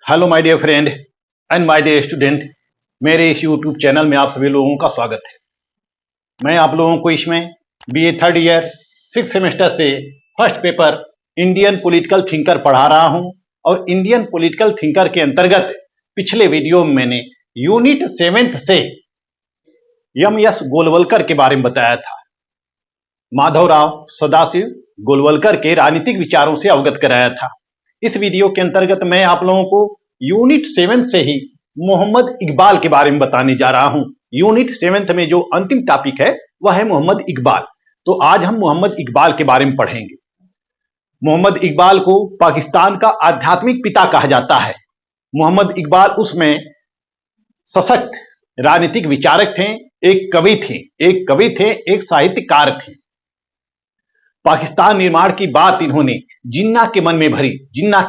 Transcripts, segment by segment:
Hello my dear friend and my dear student. मेरे इस YouTube channel में आप सभी लोगों का स्वागत है। मैं आप लोगों को इसमें BA third year 6th semester से first paper Indian political thinker पढ़ा रहा हूं और इंडियन पॉलिटिकल थिंकर के अंतर्गत पिछले वीडियो में मैंने यूनिट 7th से एम एस गोलवलकर के बारे में बताया था। माधवराव सदाशिव गोलवलकर के राजनीतिक विचारों से अवगत कराया था। इस वीडियो के अंतर्गत मैं आप लोगों को यूनिट 7 से ही मोहम्मद इकबाल के बारे में बताने जा रहा हूं। यूनिट 7 में जो अंतिम टॉपिक है वह है मोहम्मद इकबाल। तो आज हम मोहम्मद इकबाल के बारे में पढ़ेंगे। मोहम्मद इकबाल को पाकिस्तान का आध्यात्मिक पिता कहा जाता है। मोहम्मद इकबाल उसमें सशक्त राजनीतिक विचारक थे, एक कवि थे, एक साहित्यकार थे। पाकिस्तान निर्माण की बात इन्होंने जिन्ना के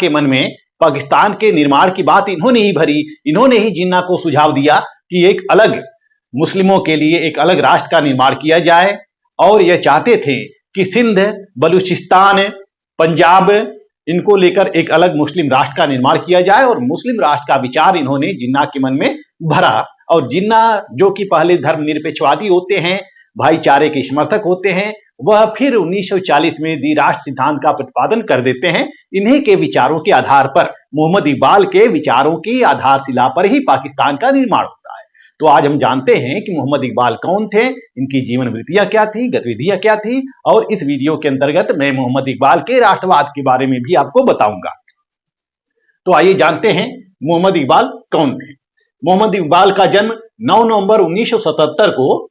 मन में पाकिस्तान के निर्माण की बात इन्होंने ही जिन्ना को सुझाव दिया कि एक अलग मुस्लिमों के लिए एक अलग राष्ट्र का निर्माण किया जाए और यह चाहते थे कि सिंध, बलूचिस्तान, पंजाब इनको लेकर एक अलग मुस्लिम राष्ट्र का निर्माण किया जाए और मुस्लिम राष्ट्र का विचार इन्होंने जिन्ना के मन में भरा। और जिन्ना जो कि पहले धर्मनिरपेक्षवादी होते हैं, भाईचारे के समर्थक होते हैं, वह फिर 1940 में द्विराष्ट्र सिद्धांत का प्रतिपादन कर देते हैं। इन्हीं के विचारों के आधार पर, मोहम्मद इकबाल के विचारों की आधारशिला पर ही पाकिस्तान का निर्माण होता है। तो आज हम जानते हैं कि मोहम्मद इकबाल कौन थे, इनकी जीवन वृत्तियां क्या थी, गतिविधियां क्या थी, और इस वीडियो के अंतर्गत मैं मोहम्मद इकबाल के राष्ट्रवाद के बारे में भी आपको बताऊंगा। तो आइए जानते हैं मोहम्मद इकबाल कौन थे। मोहम्मद इकबाल का जन्म 9 नवंबर 1977 को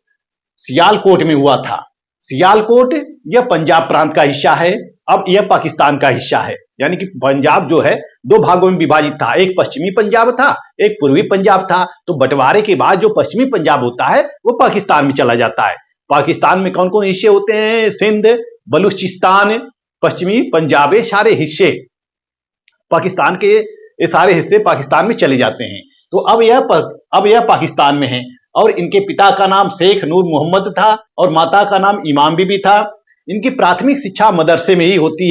सियालकोट में हुआ था। सियालकोट यह पंजाब प्रांत का हिस्सा है, अब यह पाकिस्तान का हिस्सा है। यानी कि पंजाब जो है दो भागों में विभाजित था, एक पश्चिमी पंजाब था, एक पूर्वी पंजाब था। तो बंटवारे के बाद जो पश्चिमी पंजाब होता है वो पाकिस्तान में चला जाता है। पाकिस्तान में कौन कौन हिस्से होते हैं? सिंध, बलूचिस्तान, पश्चिमी पंजाब, ये सारे हिस्से पाकिस्तान के, ये सारे हिस्से पाकिस्तान में चले जाते हैं। तो अब यह पाकिस्तान में है और इनके पिता का नाम शेख नूर मोहम्मद था और माता का नाम इमाम बीबी था। इनकी प्राथमिक शिक्षा मदरसे में ही होती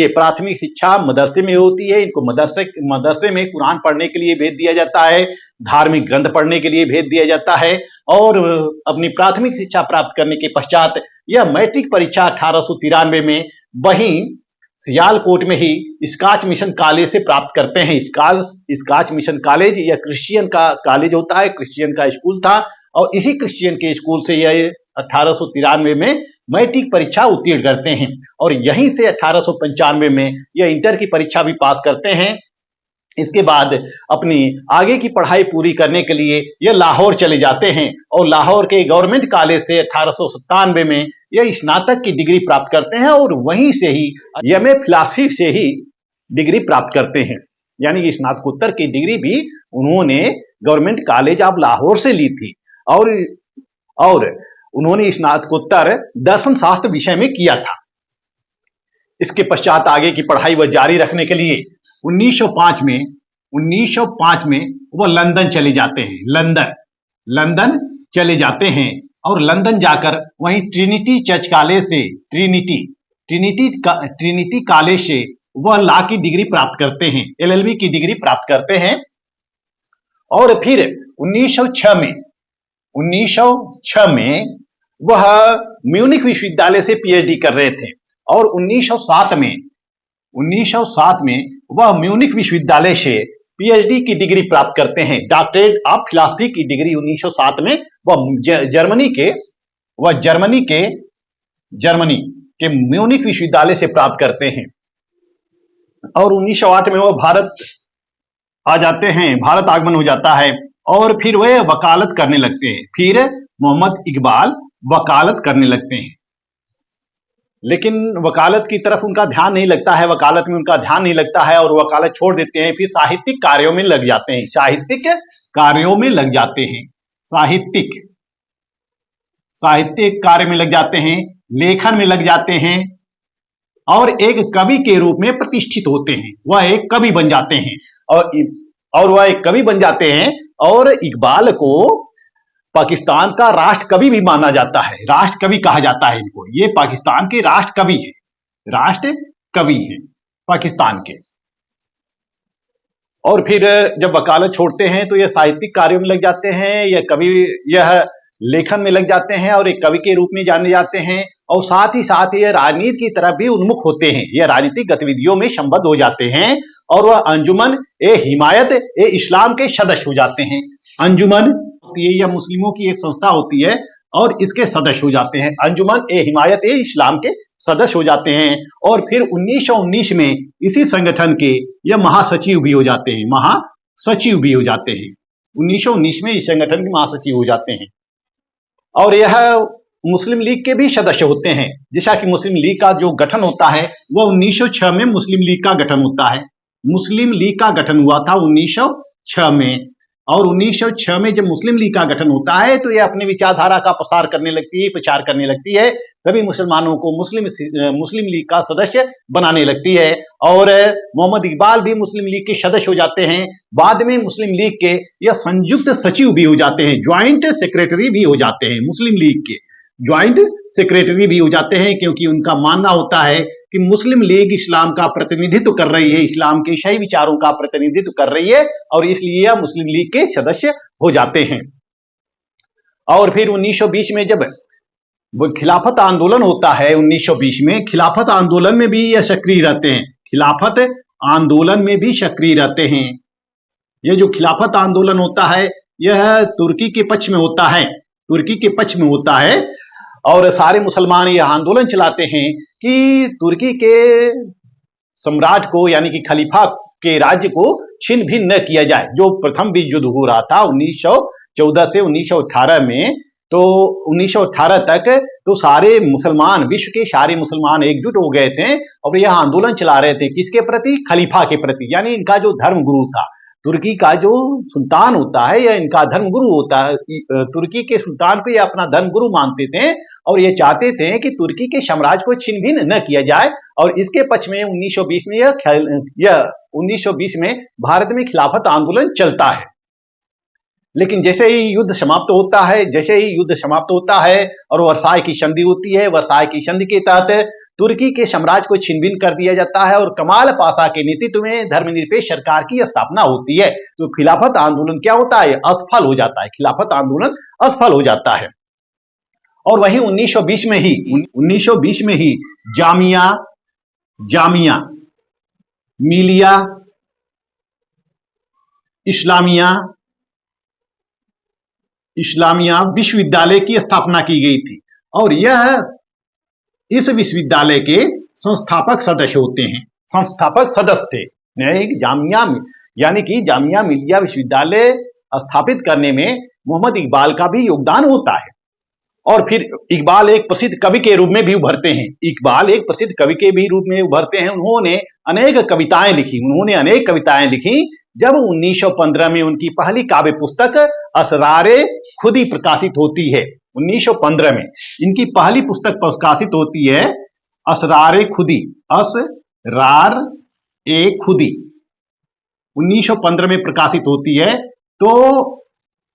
है, इनको मदरसे में कुरान पढ़ने के लिए भेज दिया जाता है, धार्मिक ग्रंथ पढ़ने के लिए भेज दिया जाता है। और अपनी प्राथमिक शिक्षा प्राप्त करने के पश्चात यह मैट्रिक परीक्षा 1893 में वहीं सियालकोट में ही स्कॉच मिशन कॉलेज से प्राप्त करते हैं। स्कॉच मिशन कॉलेज यह क्रिश्चियन का कॉलेज होता है, क्रिश्चियन का स्कूल था और इसी क्रिश्चियन के स्कूल से यह 1893 में मैट्रिक परीक्षा उत्तीर्ण करते हैं और यहीं से 1895 में यह इंटर की परीक्षा भी पास करते हैं। इसके बाद अपनी आगे की पढ़ाई पूरी करने के लिए यह लाहौर चले जाते हैं और लाहौर के गवर्नमेंट कॉलेज से 1897 में यह स्नातक की डिग्री प्राप्त करते हैं और वहीं से ही एमए फिलॉसफी से ही डिग्री प्राप्त करते हैं। यानी स्नातकोत्तर की डिग्री भी उन्होंने गवर्नमेंट कॉलेज ऑफ लाहौर से ली थी और उन्होंने स्नातकोत्तर दर्शन शास्त्र विषय में किया था। इसके पश्चात आगे की पढ़ाई वह जारी रखने के लिए 1905 में वह लंदन चले जाते हैं। लंदन चले जाते हैं और लंदन जाकर वहीं ट्रिनिटी चर्च कॉलेज से ट्रिनिटी कॉलेज से वह लॉ की डिग्री प्राप्त करते हैं, LLB की डिग्री प्राप्त करते हैं। और फिर 1906 में वह म्यूनिख विश्वविद्यालय से PhD कर रहे थे और 1907 में वह म्यूनिख विश्वविद्यालय से PhD की डिग्री प्राप्त करते हैं। डॉक्टरेट ऑफ फिलॉसफी की डिग्री 1907 में वह जर्मनी के म्यूनिख विश्वविद्यालय से प्राप्त करते हैं और 1908 में वह भारत आ जाते हैं, भारत आगमन हो जाता है और फिर वह वकालत करने लगते हैं। फिर मोहम्मद इकबाल वकालत करने लगते हैं, लेकिन वकालत की तरफ उनका ध्यान नहीं लगता है, और वकालत छोड़ देते हैं। फिर साहित्यिक कार्यों में लग जाते हैं, साहित्यिक कार्य में लग जाते हैं, लेखन में लग जाते हैं और एक कवि के रूप में प्रतिष्ठित होते हैं। वह एक कवि बन जाते हैं और इकबाल को पाकिस्तान का राष्ट्र कवि भी माना जाता है, राष्ट्र कवि कहा जाता है इनको। ये पाकिस्तान के राष्ट्र कवि हैं पाकिस्तान के। और फिर जब वकालत छोड़ते हैं तो यह साहित्यिक कार्यों में लग जाते हैं, यह लेखन में लग जाते हैं और एक कवि के रूप में जाने जाते हैं। और साथ ही यह राजनीति की तरफ भी उन्मुख होते हैं, यह राजनीतिक गतिविधियों में संबद्ध हो जाते हैं और वह अंजुमन ए हिमायत ए इस्लाम के सदस्य हो जाते हैं। अंजुमन यह मुस्लिमों की एक संस्था होती है और इसके सदस्य हो जाते हैं। अंजुमन ए हिमायत ए इस्लाम के सदस्य हो जाते हैं। और फिर 1919 में इसी संगठन के यह महासचिव भी हो जाते हैं, महासचिव भी हो जाते हैं। 1919 में इस संगठन के महासचिव हो जाते हैं। और यह मुस्लिम लीग के भी सदस्य होते हैं। जैसा कि मुस्लिम लीग का जो गठन होता है वह 1906 में मुस्लिम लीग का गठन होता है। मुस्लिम लीग का गठन हुआ था 1906 में। और 1906 में जब मुस्लिम लीग का गठन होता है तो यह अपनी विचारधारा का प्रसार करने लगती है, प्रचार करने लगती है, सभी मुसलमानों को मुस्लिम लीग का सदस्य बनाने लगती है। और मोहम्मद इकबाल भी मुस्लिम लीग के सदस्य हो जाते हैं। बाद में मुस्लिम लीग के यह संयुक्त सचिव भी हो जाते हैं, ज्वाइंट सेक्रेटरी भी हो जाते हैं। मुस्लिम लीग के ज्वाइंट सेक्रेटरी भी हो जाते हैं, क्योंकि उनका मानना होता है कि मुस्लिम लीग इस्लाम का प्रतिनिधित्व कर रही है, इस्लाम के सही विचारों का प्रतिनिधित्व कर रही है, और इसलिए यह मुस्लिम लीग के सदस्य हो जाते हैं। और फिर 1920 में जब खिलाफत आंदोलन होता है, 1920 में खिलाफत आंदोलन में भी यह सक्रिय रहते हैं। खिलाफत आंदोलन में भी सक्रिय रहते हैं। यह जो खिलाफत आंदोलन होता है यह तुर्की के पक्ष में होता है, तुर्की के पक्ष में होता है। और सारे मुसलमान यह आंदोलन चलाते हैं कि तुर्की के सम्राट को यानी कि खलीफा के राज्य को छीन भिन्न न किया जाए। जो प्रथम विश्व युद्ध हो रहा था 1914 से 1918 में, तो 1918 तक तो सारे मुसलमान, विश्व के सारे मुसलमान एकजुट हो गए थे और यह आंदोलन चला रहे थे किसके प्रति? खलीफा के प्रति, यानी इनका जो धर्मगुरु था, तुर्की का जो सुल्तान होता है यह इनका धर्मगुरु होता है। तुर्की के सुल्तान को यह अपना धर्मगुरु मानते थे और ये चाहते थे कि तुर्की के साम्राज्य को छिन भिन्न न किया जाए। और इसके पक्ष में 1920 में यह 1920 में भारत में खिलाफत आंदोलन चलता है। लेकिन जैसे ही युद्ध समाप्त होता है और वर्साय की संधि होती है, वर्साय की संधि के तहत तुर्की के साम्राज्य को छिन-भिन्न कर दिया जाता है और कमाल पाशा के नेतृत्व में धर्मनिरपेक्ष सरकार की स्थापना होती है। तो खिलाफत आंदोलन क्या होता है? असफल हो जाता है। खिलाफत आंदोलन असफल हो जाता है। और वही 1920 में ही जामिया मिलिया इस्लामिया विश्वविद्यालय की स्थापना की गई थी और यह इस विश्वविद्यालय के संस्थापक सदस्य होते हैं, संस्थापक सदस्य थे। जामिया यानी कि जामिया मिलिया विश्वविद्यालय स्थापित करने में मोहम्मद इकबाल का भी योगदान होता है। और फिर इकबाल एक प्रसिद्ध कवि के रूप में भी उभरते हैं। उन्होंने अनेक कविताएं लिखी। जब 1915 में उनकी पहली काव्य पुस्तक असरारे खुदी प्रकाशित होती है, 1915 में इनकी पहली पुस्तक प्रकाशित होती है असरारे खुदी, 1915 में प्रकाशित होती है। तो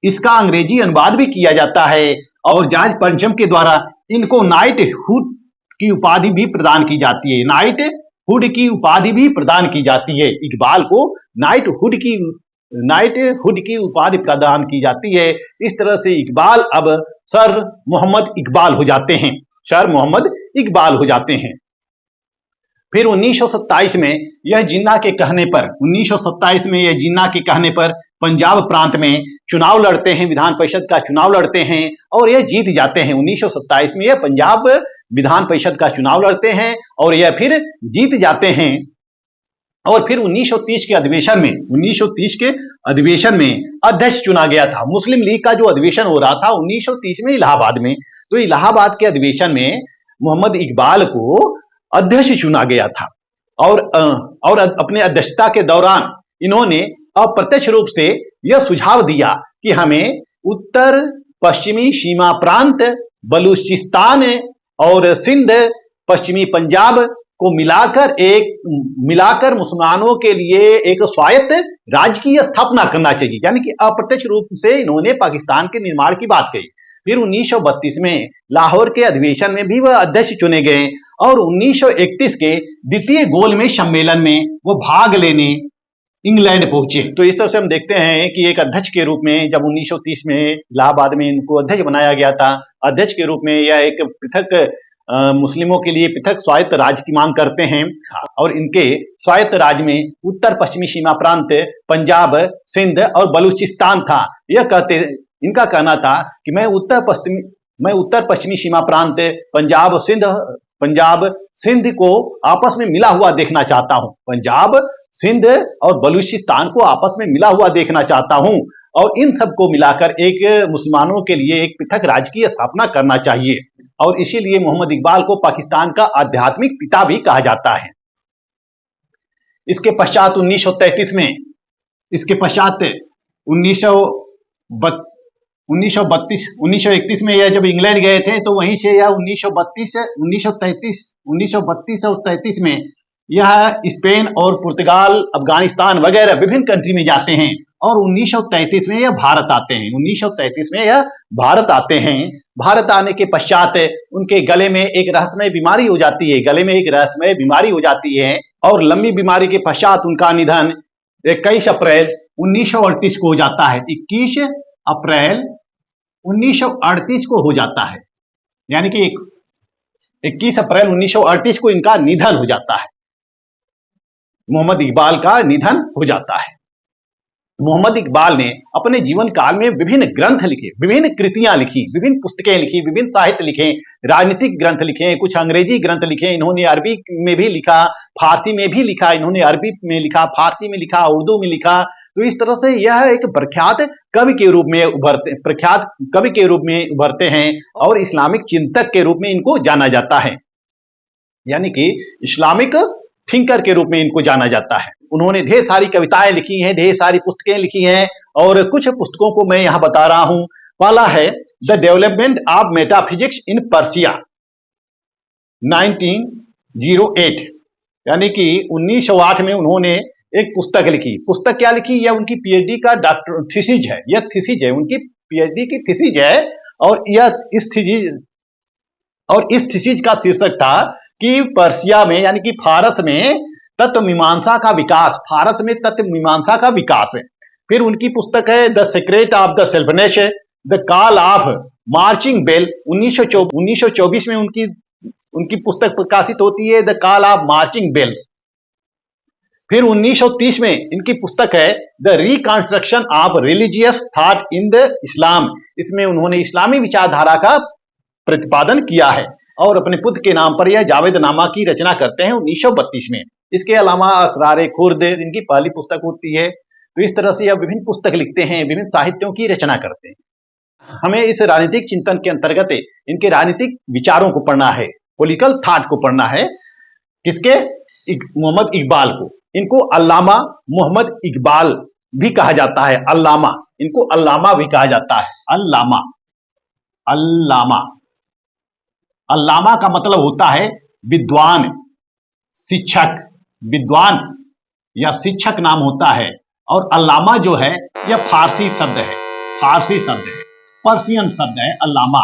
इसका अंग्रेजी अनुवाद भी किया जाता है और जॉर्ज पंचम के द्वारा इनको नाइटहुड की उपाधि भी प्रदान की जाती है। नाइटहुड की उपाधि भी प्रदान की जाती है। इकबाल को नाइटहुड की उपाधि प्रदान की जाती है। इस तरह से इकबाल अब सर मोहम्मद इकबाल हो जाते हैं। फिर 1927 में यह जिन्ना के कहने पर पंजाब प्रांत में चुनाव लड़ते हैं, विधान परिषद का चुनाव लड़ते हैं और यह जीत जाते हैं। 1927 में यह पंजाब विधान परिषद का चुनाव लड़ते हैं और यह फिर जीत जाते हैं। और फिर 1930 के अधिवेशन में अध्यक्ष चुना गया था। मुस्लिम लीग का जो अधिवेशन हो रहा था 1930 में इलाहाबाद में, तो इलाहाबाद के अधिवेशन में मोहम्मद इकबाल को अध्यक्ष चुना गया था। और अपने अध्यक्षता के दौरान इन्होंने अप्रत्यक्ष रूप से यह सुझाव दिया कि हमें उत्तर पश्चिमी सीमा प्रांत बलूचिस्तान और सिंध, पश्चिमी पंजाब को मिलाकर मुसलमानों के लिए एक स्वायत्त राज्य की स्थापना करना चाहिए। यानी कि अप्रत्यक्ष रूप से इन्होंने पाकिस्तान के निर्माण की बात कही। फिर 1932 में लाहौर के अधिवेशन में भी वह अध्यक्ष चुने गए और 1931 के द्वितीय गोलमेज सम्मेलन में वो भाग लेने इंग्लैंड पहुंचे। तो इस तरह से हम देखते हैं कि एक अध्यक्ष के रूप में जब 1930 में इलाहाबाद में इनको अध्यक्ष बनाया गया था, अध्यक्ष के रूप में यह एक पृथक मुस्लिमों के लिए पृथक स्वायत्त राज्य की मांग करते हैं और इनके स्वायत्त राज्य में उत्तर पश्चिमी सीमा प्रांत पंजाब, सिंध और बलूचिस्तान था। इनका कहना था कि मैं उत्तर पश्चिमी सीमा प्रांत पंजाब सिंध को आपस में मिला हुआ देखना चाहता हूं। पंजाब, सिंध और बलूचिस्तान को आपस में मिला हुआ देखना चाहता हूं और इन सबको मिलाकर एक मुसलमानों के लिए एक पृथक राज्य की स्थापना करना चाहिए और इसीलिए मोहम्मद इकबाल को पाकिस्तान का आध्यात्मिक पिता भी कहा जाता है। इसके पश्चात 1931 में 1931 में यह जब इंग्लैंड गए थे तो वहीं से यह 1932 और 33 में यह स्पेन और पुर्तगाल, अफगानिस्तान वगैरह विभिन्न कंट्री में जाते हैं और 1933 में यह भारत आते हैं। 1933 में यह भारत आते हैं। भारत आने के पश्चात उनके गले में एक रहस्यमय बीमारी हो जाती है और लंबी बीमारी के पश्चात उनका निधन 21 अप्रैल 1938 को हो जाता है। 21 अप्रैल 1938 को हो जाता है, यानी कि 21 अप्रैल 1938 को इनका निधन हो जाता है। मोहम्मद इकबाल का निधन हो जाता है। मोहम्मद इकबाल ने अपने जीवन काल में विभिन्न ग्रंथ लिखे, विभिन्न कृतियां लिखी, विभिन्न पुस्तकें लिखी, विभिन्न साहित्य लिखे, राजनीतिक ग्रंथ लिखे, कुछ अंग्रेजी ग्रंथ लिखे। इन्होंने अरबी में भी लिखा, फारसी में भी लिखा। इन्होंने अरबी में लिखा, फारसी में लिखा, उर्दू में लिखा। तो इस तरह से यह एक प्रख्यात कवि के रूप में उभरते हैं और इस्लामिक चिंतक के रूप में इनको जाना जाता है, यानी कि इस्लामिक थिंकर के रूप में इनको जाना जाता है। उन्होंने ढेर सारी कविताएं लिखी हैं, ढेर सारी पुस्तकें लिखी हैं और कुछ पुस्तकों को मैं यहां बता रहा हूं। पहला है the development of metaphysics in Persia 1908, यानी कि 1908 में उन्होंने एक पुस्तक लिखी। पुस्तक क्या लिखी? यह उनकी पीएचडी का डॉक्टर थीसिस है। यह थीसिस है, उनकी पीएचडी की थीसिस है और इस थीसिस का शीर्षक था कि पर्सिया में, यानी कि फारस में तत्व मीमांसा का विकास है। फिर उनकी पुस्तक है the secret of the selfness, the call of marching bell. 1924 में उनकी पुस्तक प्रकाशित होती है the call of marching bells. फिर 1930 में इनकी पुस्तक है the reconstruction of religious thought in the Islam. इसमें उन्होंने इस्लामी विचारधारा का प्रतिपादन किया है और अपने पुत्र के नाम पर यह जावेदनामा की रचना करते हैं 1932 में। इसके अलावा असरार खुर्द इनकी पहली पुस्तक होती है। तो इस तरह से यह विभिन्न पुस्तक लिखते हैं, विभिन्न साहित्यों की रचना करते हैं। हमें इस राजनीतिक चिंतन के अंतर्गत इनके राजनीतिक विचारों को पढ़ना है, पॉलिटिकल थॉट को पढ़ना है। किसके? मोहम्मद इकबाल को। इनको अल्लामा मोहम्मद इकबाल भी कहा जाता है। अल्लामा, इनको अल्लामा भी कहा जाता है। अल्लामा अल्लामा का मतलब होता है विद्वान, शिक्षक। विद्वान या शिक्षक नाम होता है और अल्लामा जो है यह फारसी शब्द है, पर्शियन शब्द है अल्लामा।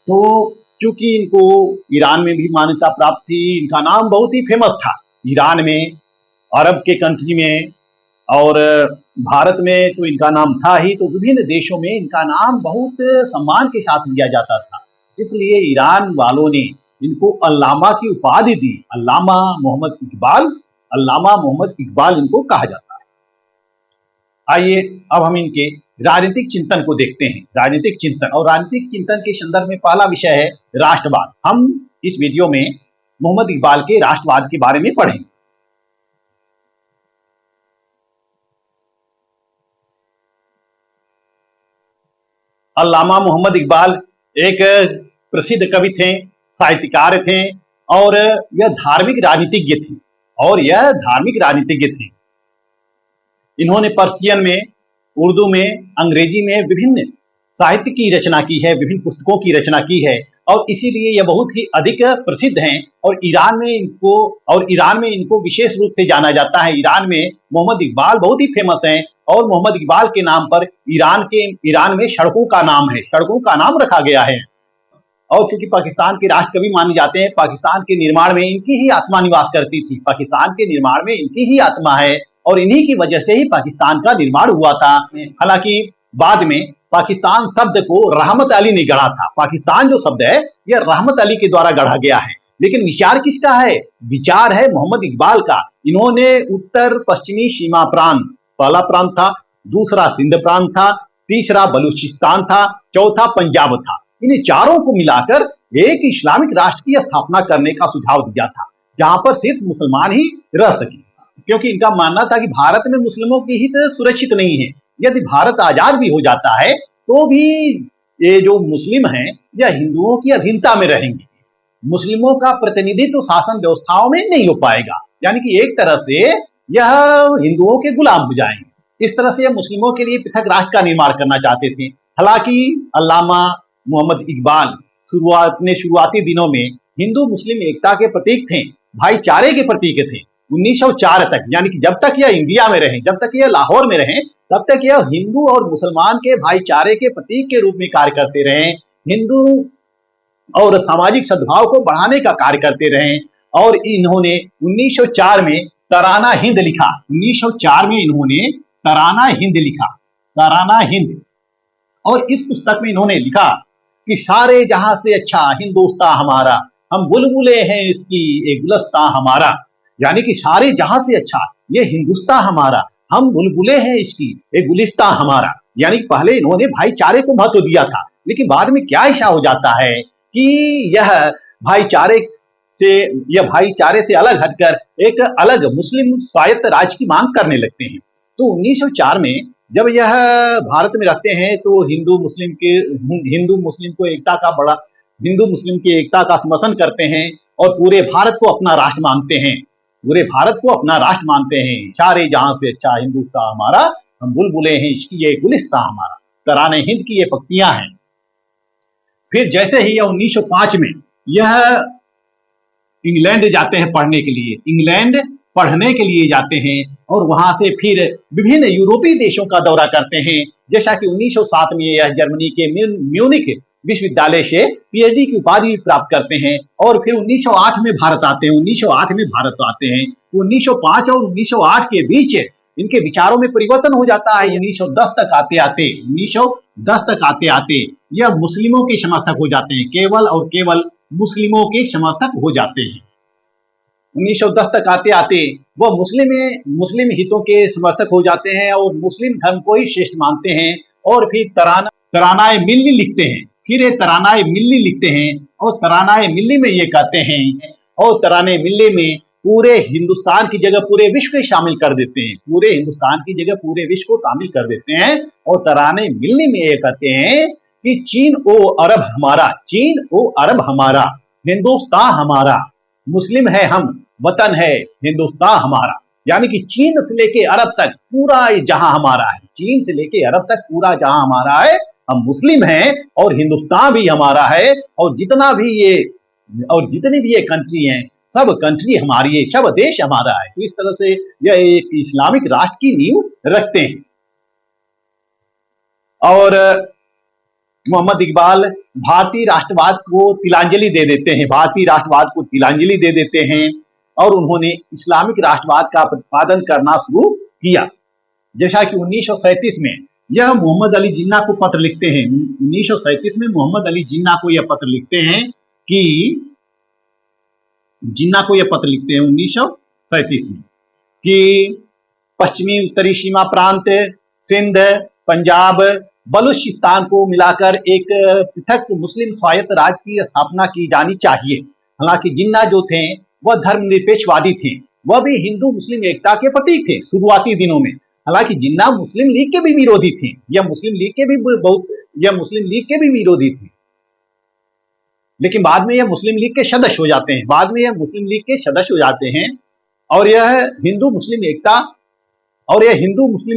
तो चूंकि इनको ईरान में भी मान्यता प्राप्त थी, इनका नाम बहुत ही फेमस था ईरान में, अरब के कंट्री में और भारत में तो इनका नाम था ही। तो विभिन्न देशों में इनका नाम बहुत सम्मान के साथ लिया जाता था, इसलिए ईरान वालों ने इनको अल्लामा की उपाधि दी। अल्लामा मोहम्मद इकबाल इनको कहा जाता है। आइए अब हम इनके राजनीतिक चिंतन को देखते हैं। राजनीतिक चिंतन के संदर्भ में पहला विषय है राष्ट्रवाद। हम इस वीडियो में मोहम्मद इकबाल के राष्ट्रवाद के बारे में पढ़ेंगे। अल्लामा मोहम्मद इकबाल एक प्रसिद्ध कवि थे, साहित्यकार थे और यह धार्मिक राजनीतिज्ञ थे। इन्होंने पर्शियन में, उर्दू में, अंग्रेजी में विभिन्न साहित्य की रचना की है, विभिन्न पुस्तकों की रचना की है और इसीलिए यह बहुत ही अधिक प्रसिद्ध हैं और ईरान में इनको विशेष रूप से जाना जाता है। ईरान में मोहम्मद इकबाल बहुत ही फेमस हैं और मोहम्मद इकबाल के नाम पर ईरान में सड़कों का नाम रखा गया है। और चूंकि पाकिस्तान के राष्ट्रकवि माने जाते हैं, पाकिस्तान के निर्माण में इनकी ही आत्मा निवास करती थी। पाकिस्तान के निर्माण में इनकी ही आत्मा है और इन्हीं की वजह से ही पाकिस्तान का निर्माण हुआ था। हालांकि बाद में पाकिस्तान शब्द को रहमत अली ने गढ़ा था। पाकिस्तान जो शब्द है यह रहमत अली के द्वारा गढ़ा गया है, लेकिन विचार किसका है? विचार है मोहम्मद इकबाल का। इन्होंने उत्तर पश्चिमी सीमा प्रांत, पहला प्रांत था, दूसरा सिंध प्रांत था, तीसरा बलूचिस्तान था, चौथा पंजाब था। इन चारों को मिलाकर एक इस्लामिक राष्ट्र की स्थापना करने का सुझाव दिया था, जहां पर सिर्फ मुसलमान ही रह सके, क्योंकि इनका मानना था कि भारत में मुस्लिमों की हित सुरक्षित नहीं है। यदि भारत आजाद भी हो जाता है तो भी ये जो मुस्लिम हैं यह हिंदुओं की अधीनता में रहेंगे, मुस्लिमों का प्रतिनिधित्व शासन व्यवस्थाओं में नहीं हो पाएगा, यानी कि एक तरह से यह हिंदुओं के गुलाम हो जाएंगे। इस तरह से यह मुस्लिमों के लिए पृथक राष्ट्र का निर्माण करना चाहते थे। हालांकि अल्लामा मोहम्मद इकबाल शुरुआती दिनों में हिंदू मुस्लिम एकता के प्रतीक थे, भाईचारे के प्रतीक थे। 1904 तक, यानी कि जब तक यह इंडिया में रहे, जब तक यह लाहौर में रहे, तब तक यह हिंदू और मुसलमान के भाईचारे के प्रतीक के रूप में कार्य करते रहे, हिंदू और सामाजिक सद्भाव को बढ़ाने का कार्य करते रहे। और इन्होंने 1904 में तराना हिंद लिखा। 1904 में इन्होंने तराना हिंद लिखा, तराना हिंद। और इस पुस्तक में इन्होंने लिखा कि सारे जहां से अच्छा हिंदुस्तान हमारा, हम बुलबुले हैं इसकी एक गुलस्तां हमारा, यानी कि सारे जहां से अच्छा ये हिंदुस्तान हमारा, हम बुलबुले हैं इसकी एक गुलिस्तां हमारा। यानी पहले इन्होंने भाईचारे को महत्व दिया था, लेकिन बाद में क्या इशा हो जाता है कि यह भाईचारे से अलग हटकर एक अलग मुस्लिम स्वायत्त राज्य की मांग करने लगते हैं। तो 1904 में जब यह भारत में रहते हैं तो हिंदू मुस्लिम की एकता का समर्थन करते हैं और पूरे भारत को अपना राष्ट्र मानते हैं, पूरे भारत को अपना राष्ट्र मानते हैं। सारे जहां से अच्छा हिंदुस्तान हमारा, हम बुलबुले हैं इसकी ये गुलिस्तां हमारा, तराने हिंद की ये पंक्तियां हैं। फिर जैसे ही 1905 में यह इंग्लैंड जाते हैं पढ़ने के लिए, इंग्लैंड पढ़ने के लिए जाते हैं और वहां से फिर विभिन्न यूरोपीय देशों का दौरा करते हैं। जैसा कि 1907 में यह जर्मनी के म्यूनिख विश्वविद्यालय से पीएचडी की उपाधि प्राप्त करते हैं और फिर 1908 में भारत आते हैं। 1908 में भारत आते हैं तो 1905 और 1908 के बीच इनके विचारों में परिवर्तन हो जाता है। 1910 तक आते आते यह मुस्लिमों के समर्थक हो जाते हैं, केवल और केवल मुस्लिमों के समर्थक हो जाते हैं। 1910 तक आते आते वह मुस्लिम हितों के समर्थक हो जाते हैं और मुस्लिम धर्म को ही श्रेष्ठ मानते हैं। और फिर तरानाए मिल्ली लिखते हैं, फिर ये तरानाए मिल्ली लिखते हैं और तरानाए मिल्ली में ये कहते हैं, और तराने मिल्ली में पूरे हिंदुस्तान की जगह पूरे विश्व को शामिल कर देते हैं, पूरे हिंदुस्तान की जगह पूरे विश्व को शामिल कर देते हैं। और तराने मिल्ली में ये कहते हैं कि चीन ओ अरब हमारा, चीन ओ अरब हमारा, हिंदुस्तान हमारा, मुस्लिम है हम, वतन है हिंदुस्तान हमारा। यानी कि चीन से लेके अरब तक पूरा जहां हमारा है, चीन से लेके अरब तक पूरा जहां हमारा है, हम मुस्लिम हैं और हिंदुस्तान भी हमारा है। और जितनी भी ये कंट्री हैं, सब कंट्री हमारी है, सब देश हमारा है। तो इस तरह से यह एक इस्लामिक राष्ट्र की नींव रखते हैं। और मोहम्मद इकबाल भारतीय राष्ट्रवाद को तिलांजलि दे देते हैं, भारतीय राष्ट्रवाद को तिलांजलि दे देते हैं और उन्होंने इस्लामिक राष्ट्रवाद का प्रतिपादन करना शुरू किया। जैसा कि 1937 में यह मोहम्मद अली जिन्ना को पत्र लिखते हैं, 1937 में मोहम्मद अली जिन्ना को यह पत्र लिखते हैं कि 1937 में कि पश्चिमी उत्तरी सीमा प्रांत सिंध, पंजाब, बलूचिस्तान को मिलाकर एक पृथक मुस्लिम स्वायत्त राज्य की स्थापना की जानी चाहिए। हालांकि जिन्ना जो थे वह धर्मनिरपेक्षवादी थे, वह भी हिंदू मुस्लिम एकता के प्रतीक थे शुरुआती दिनों में। हालांकि जिन्ना मुस्लिम लीग के भी विरोधी थे, यह मुस्लिम लीग के भी विरोधी थे, लेकिन बाद में यह मुस्लिम लीग के सदस्य हो जाते हैं, और यह हिंदू मुस्लिम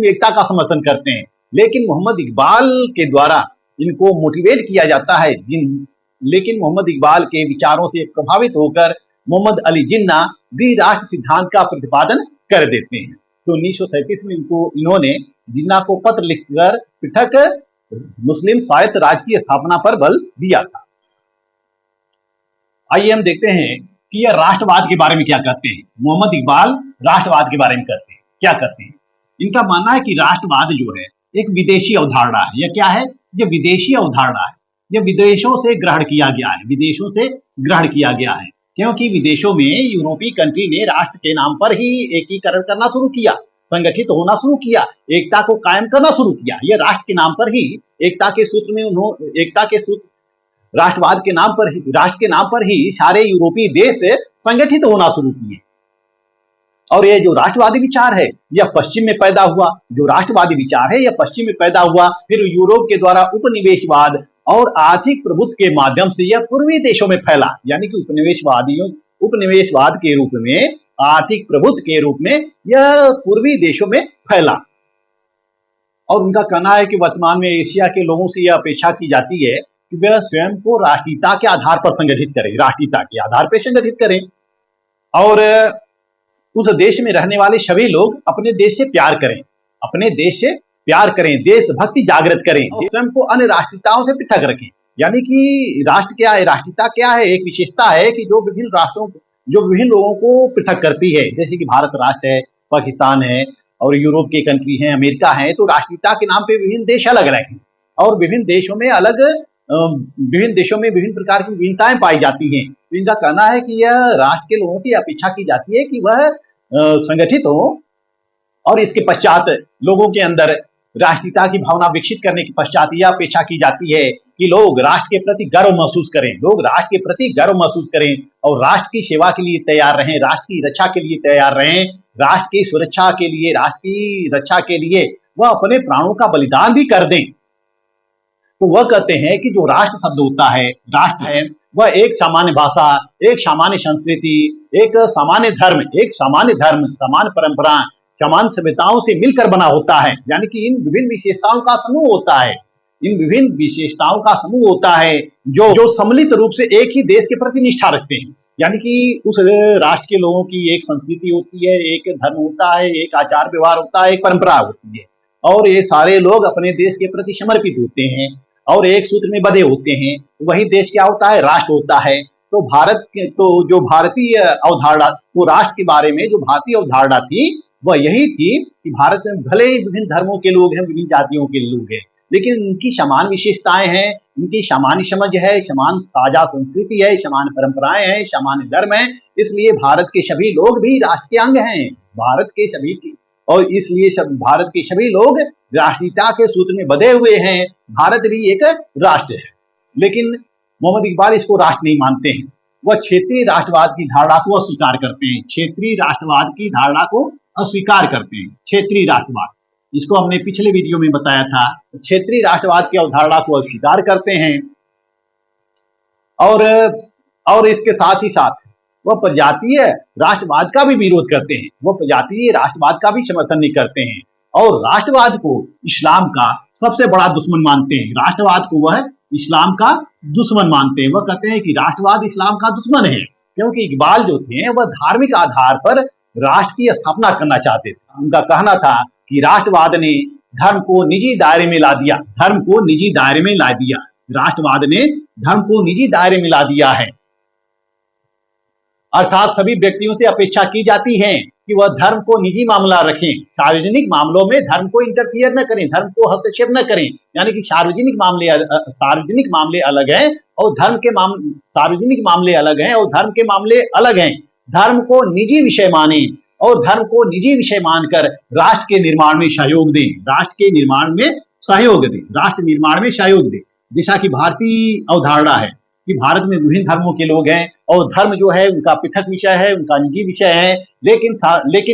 एकता का समर्थन करते हैं। लेकिन मोहम्मद इकबाल के द्वारा इनको मोटिवेट किया जाता है, लेकिन मोहम्मद इकबाल के विचारों से प्रभावित होकर मोहम्मद अली जिन्ना द्विराष्ट्र सिद्धांत का प्रतिपादन कर देते हैं। तो 1937 में इन्होंने जिन्ना को पत्र लिखकर पृथक मुस्लिम स्वायत्त राज्य की स्थापना पर बल दिया था। आइए हम देखते हैं कि यह राष्ट्रवाद के बारे में क्या कहते हैं। मोहम्मद इकबाल राष्ट्रवाद के बारे में कहते हैं क्या करते हैं? इनका मानना है कि राष्ट्रवाद जो है एक विदेशी अवधारणा है। यह क्या है? यह विदेशी अवधारणा है। यह विदेशों से ग्रहण किया गया है, विदेशों से ग्रहण किया गया है, क्योंकि विदेशों में यूरोपीय कंट्री ने राष्ट्र के नाम पर ही एकीकरण करना शुरू किया, संगठित होना शुरू किया, एकता को कायम करना शुरू किया। यह राष्ट्र के नाम पर ही एकता के सूत्र में एकता के सूत्र राष्ट्रवाद के नाम पर ही, राष्ट्र के नाम पर ही सारे यूरोपीय देश संगठित होना शुरू किए। और ये जो राष्ट्रवादी विचार है यह पश्चिम में पैदा हुआ। जो राष्ट्रवादी विचार है यह पश्चिम में पैदा हुआ, फिर यूरोप के द्वारा उपनिवेशवाद और आर्थिक प्रभुत्व के माध्यम से यह पूर्वी देशों में फैला, यानी कि उपनिवेशवाद के रूप में, आर्थिक प्रभुत्व के रूप में यह पूर्वी देशों में फैला। और उनका कहना है कि वर्तमान में एशिया के लोगों से यह अपेक्षा की जाती है कि वह स्वयं को राष्ट्रीयता के आधार पर संगठित करें, राष्ट्रीयता के आधार पर संगठित करें, और उस देश में रहने वाले सभी लोग अपने देश से प्यार करें, अपने देश से प्यार करें, देशभक्ति जागृत करें, स्वयं को अन्य राष्ट्रीयताओं से पृथक रखें। यानी कि राष्ट्र क्या है, राष्ट्रीयता क्या है? एक विशेषता है कि जो विभिन्न राष्ट्रों, जो विभिन्न लोगों को पृथक करती है, जैसे कि भारत राष्ट्र है, पाकिस्तान है, और यूरोप के कंट्री हैं, अमेरिका है। तो राष्ट्रीयता के नाम पे विभिन्न देश अलग अलग हैं, और विभिन्न देशों में विभिन्न प्रकार की विभिन्नताएं पाई जाती हैं। तो इनका कहना है कि यह राष्ट्र के लोगों की अपेक्षा की जाती है कि वह संगठित हो, और इसके पश्चात लोगों के अंदर राष्ट्रीयता की भावना विकसित करने के पश्चात यह अपेक्षा की जाती है कि लोग राष्ट्र के प्रति गर्व महसूस करें, लोग राष्ट्र के प्रति गर्व महसूस करें, और राष्ट्र की सेवा के लिए तैयार रहें, राष्ट्र की रक्षा के लिए तैयार रहें, राष्ट्र की सुरक्षा के लिए, राष्ट्र की रक्षा के लिए वह अपने प्राणों का बलिदान भी कर दें। तो वह कहते हैं कि जो राष्ट्र शब्द होता है, राष्ट्र है, वह एक सामान्य भाषा, एक सामान्य संस्कृति, एक सामान्य धर्म, समान परंपरा, समान सभ्यताओं से मिलकर बना होता है। यानी कि इन विभिन्न विशेषताओं का समूह होता है, इन विभिन्न विशेषताओं का समूह होता है जो सम्मिलित रूप से एक ही देश के प्रति निष्ठा रखते हैं। यानी कि उस राष्ट्र के लोगों की एक संस्कृति होती है, एक धर्म होता है, एक आचार व्यवहार होता है, एक परंपरा होती है, और ये सारे लोग अपने देश के प्रति समर्पित होते हैं और एक सूत्र में बंधे होते हैं। वही देश क्या होता है? राष्ट्र होता है। तो जो भारतीय अवधारणा, वो राष्ट्र के बारे में जो भारतीय अवधारणा थी वह यही थी कि भारत में भले ही विभिन्न धर्मों के लोग हैं, विभिन्न जातियों के लोग हैं, लेकिन उनकी समान विशेषताएं हैं, उनकी सामान्य समझ है, समान साझा संस्कृति है, समान परंपराएं हैं, सामान्य धर्म है। इसलिए भारत के सभी लोग भी राष्ट्र के अंग हैं, भारत के सभी, और इसलिए भारत के सभी लोग राष्ट्रीयता के सूत्र में बंधे हुए हैं। भारत भी एक राष्ट्र है, लेकिन मोहम्मद इकबाल इसको राष्ट्र नहीं मानते हैं। वह क्षेत्रीय राष्ट्रवाद की धारणा को अस्वीकार करते हैं, क्षेत्रीय राष्ट्रवाद की धारणा को अस्वीकार करते हैं। क्षेत्रीय राष्ट्रवाद, इसको हमने पिछले वीडियो में बताया था, क्षेत्रीय राष्ट्रवाद की अवधारणा को अस्वीकार करते हैं, और इसके साथ ही साथ वह प्रजातीय राष्ट्रवाद का भी विरोध करते हैं, वह प्रजातीय राष्ट्रवाद का भी समर्थन नहीं करते हैं, और राष्ट्रवाद को इस्लाम का सबसे बड़ा दुश्मन मानते हैं। राष्ट्रवाद को वह इस्लाम का दुश्मन मानते हैं। वह कहते हैं कि राष्ट्रवाद इस्लाम का दुश्मन है, क्योंकि इकबाल जो थे वह धार्मिक आधार पर राष्ट्र की स्थापना करना चाहते थे। उनका कहना था कि राष्ट्रवाद ने धर्म को निजी दायरे में ला दिया, धर्म को निजी दायरे में ला दिया, राष्ट्रवाद ने धर्म को निजी दायरे में ला दिया है। अर्थात सभी व्यक्तियों से अपेक्षा की जाती है कि वह धर्म को निजी मामला रखें, सार्वजनिक मामलों में धर्म को इंटरफियर न करें, धर्म को हस्तक्षेप न करें। यानी कि सार्वजनिक मामले अलग हैं और सार्वजनिक मामले अलग हैं और धर्म के मामले अलग हैं। धर्म को निजी विषय माने और धर्म को निजी विषय मानकर राष्ट्र के निर्माण में सहयोग दें, राष्ट्र के निर्माण में सहयोग दें, राष्ट्र निर्माण में सहयोग दें। जैसा कि भारतीय अवधारणा है कि भारत में विभिन्न धर्मों के लोग हैं और धर्म जो है उनका पृथक विषय है, उनका निजी विषय है, लेकिन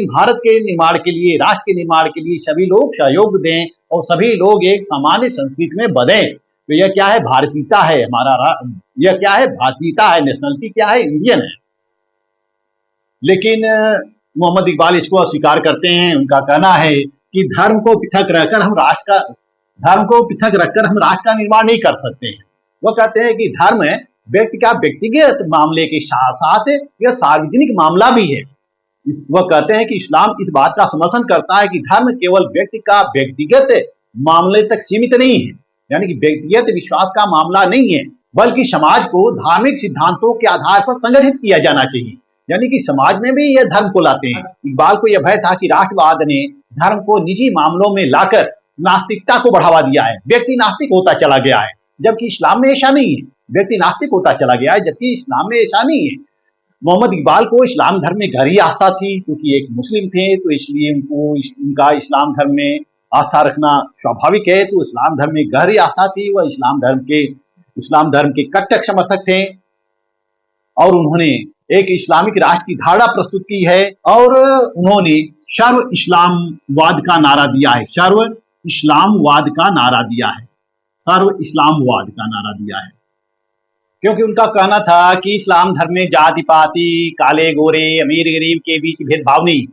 भारत के निर्माण के लिए, राष्ट्र के निर्माण के लिए सभी लोग सहयोग दें और सभी लोग एक सामान्य संस्कृति में बंधे। तो यह क्या है? भारतीयता है हमारा, यह क्या है? भारतीयता है, नेशनलिटी क्या है? इंडियन है। लेकिन मोहम्मद इकबाल इसको अस्वीकार करते हैं। उनका कहना है कि धर्म को पृथक रखकर हम राष्ट्र का निर्माण नहीं कर सकते हैं। वह कहते हैं कि धर्म व्यक्ति का व्यक्तिगत मामले के साथ साथ यह सार्वजनिक मामला भी है। वह कहते हैं कि इस्लाम इस बात का समर्थन करता है कि धर्म केवल व्यक्ति का व्यक्तिगत मामले तक सीमित नहीं है, यानी कि व्यक्तिगत विश्वास का मामला नहीं है, बल्कि समाज को धार्मिक सिद्धांतों के आधार पर संगठित किया जाना चाहिए। यानी कि समाज में भी यह धर्म को लाते हैं। इकबाल को यह भय था कि राष्ट्रवाद ने धर्म को निजी मामलों में लाकर नास्तिकता को बढ़ावा दिया है, व्यक्ति नास्तिक होता चला गया है, जबकि इस्लाम में ऐसा नहीं है। व्यक्ति नास्तिक होता चला गया है, जबकि इस्लाम में ऐसा नहीं है। मोहम्मद इकबाल को इस्लाम धर्म में गहरी आस्था थी, क्योंकि एक मुस्लिम थे, तो इसलिए उनका इस्लाम धर्म में आस्था रखना स्वाभाविक है। तो इस्लाम धर्म में गहरी आस्था थी, वह इस्लाम धर्म के कट्टर समर्थक थे, और उन्होंने एक इस्लामिक राष्ट्र की धारणा प्रस्तुत की है, और उन्होंने सर्व इस्लामवाद का नारा दिया है, सर्व इस्लामवाद का नारा दिया है, सर्व इस्लामवाद का नारा दिया है। क्योंकि उनका कहना था कि इस्लाम धर्म में जाति पाति, काले गोरे, अमीर गरीब के बीच भेदभाव नहीं,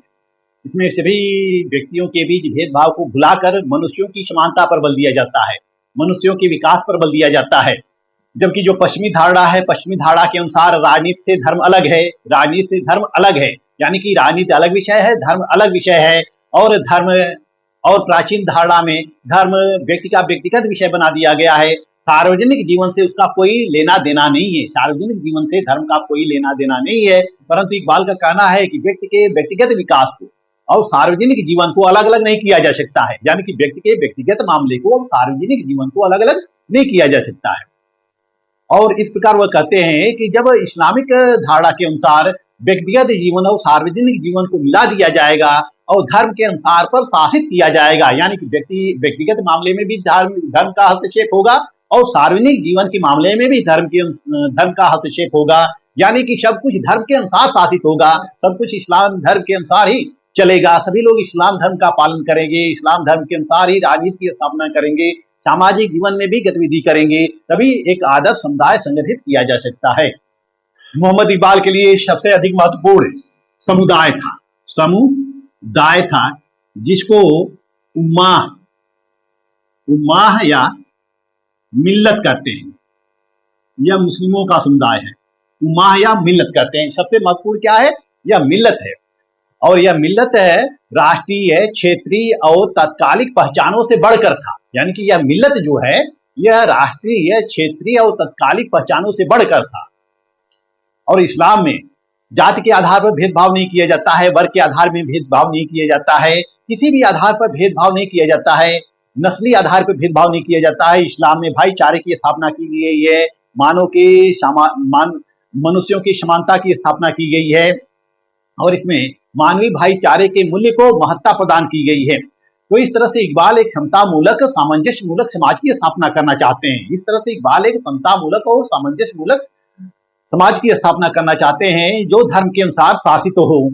इसमें सभी व्यक्तियों के बीच भेदभाव को भुलाकर मनुष्यों की समानता पर बल दिया जाता है, मनुष्यों के विकास पर बल दिया जाता है। जबकि जो पश्चिमी धारणा है, पश्चिमी धारणा के अनुसार राजनीति से धर्म अलग है, राजनीति से धर्म अलग है, यानी कि राजनीति अलग विषय है, धर्म अलग विषय है, और धर्म और प्राचीन धारणा में धर्म व्यक्ति का व्यक्तिगत विषय बना दिया गया है, सार्वजनिक जीवन से उसका कोई लेना देना नहीं है, सार्वजनिक जीवन से धर्म का कोई लेना देना नहीं है। परंतु इकबाल का कहना है कि व्यक्ति के व्यक्तिगत विकास को और सार्वजनिक जीवन को अलग अलग नहीं किया जा सकता है, यानी कि व्यक्ति के व्यक्तिगत मामले को सार्वजनिक जीवन को अलग अलग नहीं किया जा सकता है। और इस प्रकार वह कहते हैं कि जब इस्लामिक धारणा के अनुसार व्यक्तिगत जीवन और सार्वजनिक जीवन को मिला दिया जाएगा और धर्म के अनुसार पर शासित किया जाएगा, यानी कि व्यक्तिगत मामले में भी धर्म का हस्तक्षेप होगा और सार्वजनिक जीवन के मामले में भी धर्म का हस्तक्षेप होगा, यानी कि सब कुछ धर्म के अनुसार शासित होगा, सब कुछ इस्लाम धर्म के अनुसार ही चलेगा, सभी लोग इस्लाम धर्म का पालन करेंगे, इस्लाम धर्म के अनुसार ही राजनीति की स्थापना करेंगे, सामाजिक जीवन में भी गतिविधि करेंगे, तभी एक आदर्श समुदाय संगठित किया जा सकता है। मोहम्मद इकबाल के लिए सबसे अधिक महत्वपूर्ण समुदाय था, जिसको उम्माह या मिल्लत कहते हैं। यह मुस्लिमों का समुदाय है, उम्माह या मिल्लत कहते हैं। सबसे महत्वपूर्ण क्या है? यह मिल्लत है, और यह मिल्लत है राष्ट्रीय, क्षेत्रीय और तात्कालिक पहचानों से बढ़कर था, यानी कि यह मिल्लत जो है यह राष्ट्रीय, क्षेत्रीय और तात्कालिक पहचानों से बढ़कर था। और इस्लाम में जाति के आधार पर भेदभाव नहीं किया जाता है, वर्ग के आधार में भेदभाव नहीं किया जाता है, किसी भी आधार पर भेदभाव नहीं किया जाता है, नस्ली आधार पर भेदभाव नहीं किया जाता है। इस्लाम में भाईचारे की स्थापना की गई है, मनुष्यों की समानता की स्थापना की गई है, और इसमें मानवीय भाईचारे के मूल्य को महत्ता प्रदान की गई है। तो इस तरह से इकबाल एक समता मूलक, सामंजस्य मूलक समाज की स्थापना करना चाहते हैं। इस तरह से इकबाल एक समता मूलक और सामंजस्य मूलक समाज की स्थापना करना चाहते हैं, जो धर्म के अनुसार शासित हो,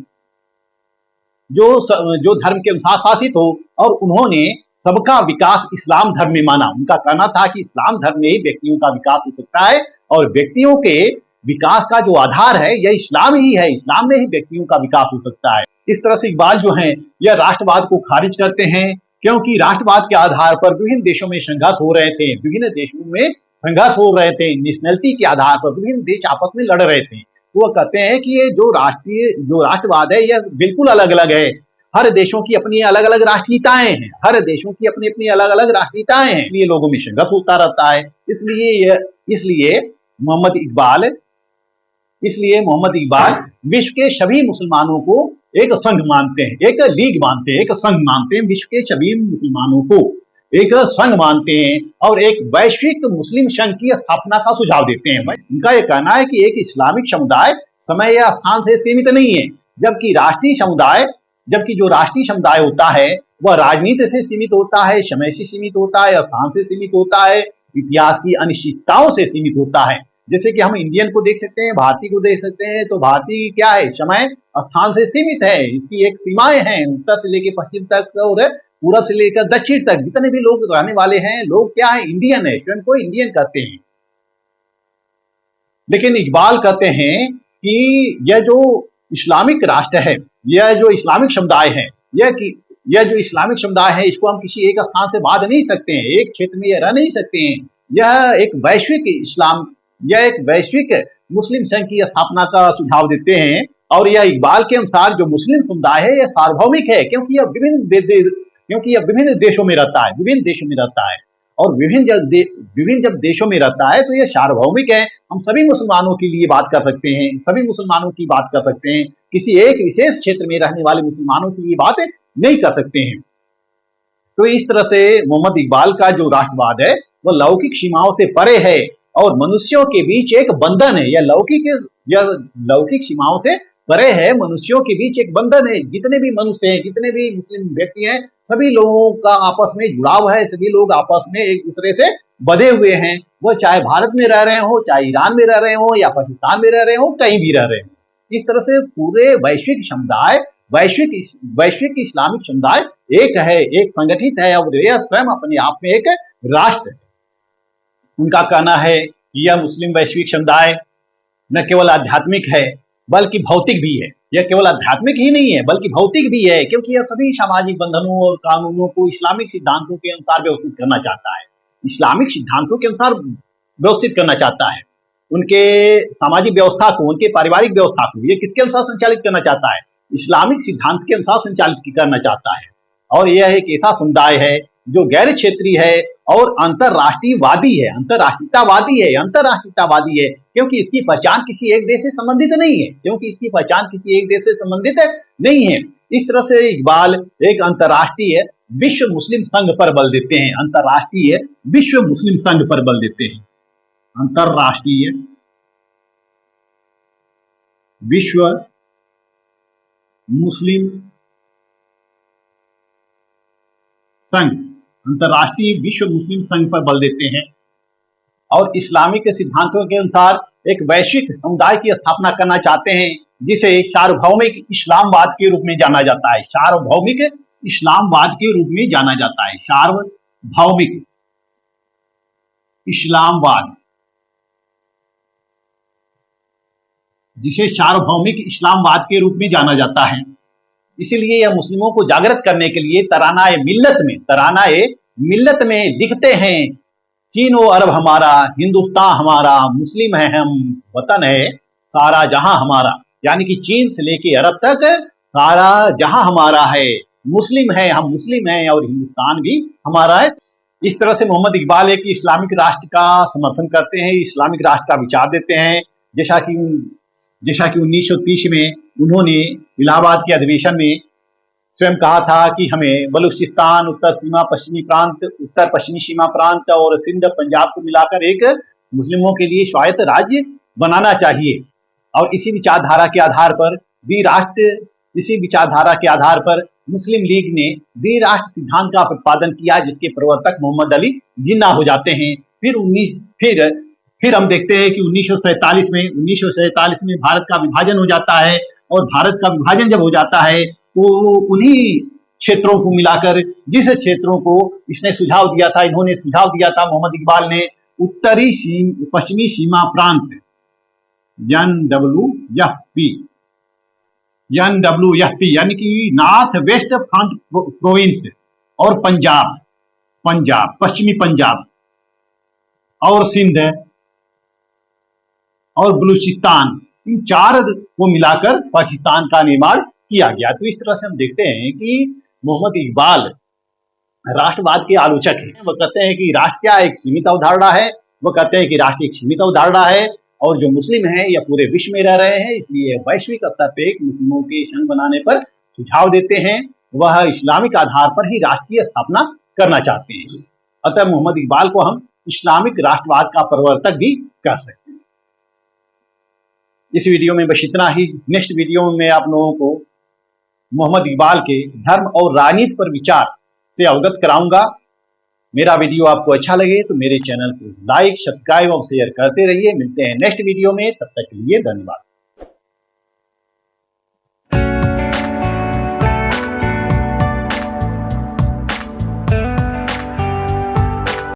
जो धर्म के अनुसार शासित हो, और उन्होंने सबका विकास इस्लाम धर्म में माना। उनका कहना था कि इस्लाम धर्म में ही व्यक्तियों का विकास हो सकता है, और व्यक्तियों के विकास का जो आधार है यह इस्लाम ही है, इस्लाम में ही व्यक्तियों का विकास हो सकता है। इस तरह से इकबाल जो है यह राष्ट्रवाद को खारिज करते हैं, क्योंकि राष्ट्रवाद के आधार पर विभिन्न देशों में संघर्ष हो रहे थे, विभिन्न देशों में संघर्ष हो रहे थे, नेशनलिटी के आधार पर विभिन्न देश आपस में लड़ रहे थे। तो वह कहते हैं कि ये जो राष्ट्रवाद है यह बिल्कुल अलग अलग है, हर देशों की अपनी अलग अलग राष्ट्रीयताएं हैं, हर देशों की अपनी अपनी अलग अलग राष्ट्रीयताएं हैं, इसलिए लोगों में संघर्ष होता रहता है। इसलिए मोहम्मद इकबाल विश्व के सभी मुसलमानों को एक संघ मानते हैं, एक लीग मानते हैं, एक संघ मानते हैं, विश्व के सभी मुसलमानों को एक संघ मानते हैं, और एक वैश्विक मुस्लिम संघ की स्थापना का सुझाव देते हैं। उनका यह कहना है कि एक इस्लामिक समुदाय समय या स्थान से सीमित नहीं है, जबकि जो राष्ट्रीय समुदाय होता है वह राजनीति से सीमित होता है, समय से सीमित होता है, स्थान से सीमित होता है, इतिहास की अनिश्चितताओं से सीमित होता है। जैसे कि हम इंडियन को देख सकते हैं, भारतीय को देख सकते हैं, तो भारतीय क्या है, समय स्थान से सीमित है, इसकी एक सीमाएं हैं, उत्तर से लेकर पश्चिम तक और पूर्व से लेकर दक्षिण तक जितने भी लोग रहने वाले हैं, लोग क्या है, इंडियन है, स्वयं को इंडियन कहते हैं। लेकिन इकबाल कहते हैं कि यह जो इस्लामिक राष्ट्र है, यह जो इस्लामिक समुदाय है, यह जो इस्लामिक समुदाय है, इसको हम किसी एक स्थान से बांध नहीं सकते हैं, एक क्षेत्र में यह रह नहीं सकते हैं। यह एक वैश्विक मुस्लिम संघ की स्थापना का सुझाव देते हैं, और यह इकबाल के अनुसार जो मुस्लिम समुदाय है यह सार्वभौमिक है, क्योंकि यह विभिन्न देशों में रहता है, और विभिन्न जब देशों में रहता है तो यह सार्वभौमिक है। हम सभी मुसलमानों के लिए बात कर सकते हैं, सभी मुसलमानों की बात कर सकते हैं, किसी एक विशेष क्षेत्र में रहने वाले मुसलमानों के लिए बात नहीं कर सकते हैं। तो इस तरह से मोहम्मद इकबाल का जो राष्ट्रवाद है वह लौकिक सीमाओं से परे है और मनुष्यों के बीच एक बंधन है। यह लौकिक सीमाओं से परे है, मनुष्यों के बीच एक बंधन है। जितने भी मनुष्य हैं, जितने भी मुस्लिम व्यक्ति हैं, सभी लोगों का आपस में जुड़ाव है, सभी लोग आपस में एक दूसरे से बधे हुए हैं। वो चाहे भारत में रह रहे हो, चाहे ईरान में रह रहे हो, या पाकिस्तान में रह रहे हो, कहीं भी रह रहे हो। इस तरह से पूरे वैश्विक समुदाय, वैश्विक इस्लामिक समुदाय एक है, एक संगठित है और यह स्वयं अपने आप में एक राष्ट्र है। उनका कहना है कि यह मुस्लिम वैश्विक समुदाय न केवल आध्यात्मिक है बल्कि भौतिक भी है। यह केवल आध्यात्मिक ही नहीं है बल्कि भौतिक भी है, क्योंकि यह सभी सामाजिक बंधनों और कानूनों को इस्लामिक सिद्धांतों के अनुसार व्यवस्थित करना चाहता है। इस्लामिक सिद्धांतों के अनुसार व्यवस्थित करना चाहता है। उनके सामाजिक व्यवस्था को, उनके पारिवारिक व्यवस्था को ये किसके अनुसार संचालित करना चाहता है? इस्लामिक सिद्धांत के अनुसार संचालित करना चाहता है। और यह एक ऐसा समुदाय है जो गैर क्षेत्रीय है और अंतरराष्ट्रीयवादी है, अंतरराष्ट्रीयतावादी है, क्योंकि इसकी पहचान किसी एक देश से संबंधित नहीं है, इस तरह से इकबाल एक अंतरराष्ट्रीय विश्व मुस्लिम संघ पर बल देते हैं, अंतरराष्ट्रीय विश्व मुस्लिम संघ पर बल देते हैं, अंतरराष्ट्रीय विश्व मुस्लिम संघ, अंतरराष्ट्रीय विश्व मुस्लिम संघ पर बल देते हैं और इस्लामिक सिद्धांतों के अनुसार एक वैश्विक समुदाय की स्थापना करना चाहते हैं, जिसे सार्वभौमिक इस्लामवाद के रूप में जाना जाता है। सार्वभौमिक इस्लामवाद के रूप में जाना जाता है, सार्वभौमिक इस्लामवाद, जिसे सार्वभौमिक इस्लामवाद के रूप में जाना जाता है। इसीलिए यह मुस्लिमों को जागृत करने के लिए तरानाए मिल्लत में लिखते हैं, चीन व अरब हमारा, हिंदुस्तान हमारा, मुस्लिम है हम, वतन है सारा जहां हमारा। यानी कि चीन से लेके अरब तक सारा जहां हमारा है, मुस्लिम है, हम मुस्लिम हैं और हिंदुस्तान भी हमारा है। इस तरह से मोहम्मद इकबाल एक इस्लामिक राष्ट्र का समर्थन करते हैं, इस्लामिक राष्ट्र का विचार देते हैं। जैसा कि 1930 में उन्होंने इलाहाबाद के अधिवेशन में स्वयं कहा था कि हमें बलूचिस्तान, उत्तर पश्चिमी सीमा प्रांत और सिंध पंजाब को मिलाकर एक मुस्लिमों के लिए स्वायत्त राज्य बनाना चाहिए। और इसी विचारधारा के आधार पर मुस्लिम लीग ने द्विराष्ट्र सिद्धांत का प्रतिपादन किया, जिसके प्रवर्तक मोहम्मद अली जिन्ना हो जाते हैं। फिर हम देखते हैं कि 1947 में भारत का विभाजन हो जाता है और भारत का विभाजन जब हो जाता है तो उन्हीं क्षेत्रों को मिलाकर, जिस क्षेत्रों को इन्होंने सुझाव दिया था मोहम्मद इकबाल ने, पश्चिमी सीमा प्रांत NWFP यानी कि नॉर्थ वेस्ट फ्रंट प्रोविंस और पंजाब, पश्चिमी पंजाब और सिंध और बलूचिस्तान, इन 4 को मिलाकर पाकिस्तान का निर्माण किया गया। तो इस तरह से हम देखते हैं कि मोहम्मद इकबाल राष्ट्रवाद के आलोचक हैं। वो कहते हैं कि राष्ट्र क्या एक सीमित अवधारणा है, और जो मुस्लिम हैं यह पूरे विश्व में रह रहे हैं, इसलिए वैश्विक स्तर पर एक मुस्लिमों के संघ बनाने पर सुझाव देते हैं। वह इस्लामिक आधार पर ही राष्ट्रीय स्थापना करना चाहते हैं। अतः मोहम्मद इकबाल को हम इस्लामिक राष्ट्रवाद का प्रवर्तक भी कह सकते हैं। इस वीडियो में बस इतना ही। नेक्स्ट वीडियो में मैं आप लोगों को मोहम्मद इकबाल के धर्म और राजनीति पर विचार से अवगत कराऊंगा। मेरा वीडियो आपको अच्छा लगे तो मेरे चैनल को लाइक, सब्सक्राइब और शेयर करते रहिए। मिलते हैं नेक्स्ट वीडियो में, तब तक के लिए धन्यवाद।